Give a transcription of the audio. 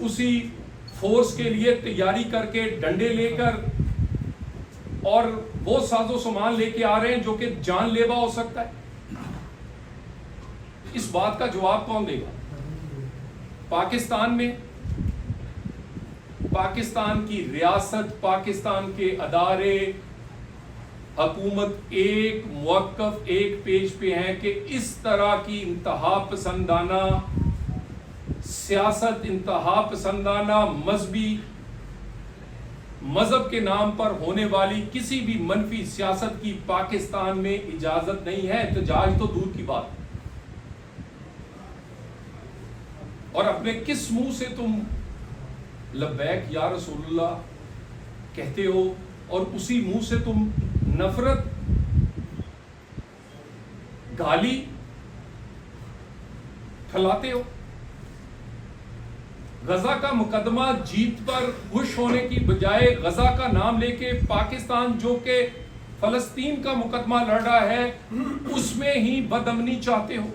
اسی فورس کے لیے تیاری کر کے ڈنڈے لے کر اور وہ ساز و سامان لے کے آ رہے ہیں جو کہ جان لیوا ہو سکتا ہے؟ اس بات کا جواب کون دے گا؟ پاکستان میں پاکستان کی ریاست، پاکستان کے ادارے، حکومت ایک موقف ایک پیج پہ ہیں کہ اس طرح کی انتہا پسندانہ سیاست، انتہا پسندانہ مذہب کے نام پر ہونے والی کسی بھی منفی سیاست کی پاکستان میں اجازت نہیں ہے۔ احتجاج تو دور کی بات۔ اور اپنے کس منہ سے تم لبیک یا رسول اللہ کہتے ہو اور اسی منہ سے تم نفرت، گالی پھیلاتے ہو؟ غزہ کا مقدمہ جیت پر خوش ہونے کی بجائے غزہ کا نام لے کے پاکستان جو کہ فلسطین کا مقدمہ لڑ رہا ہے اس میں ہی بدامنی چاہتے ہو۔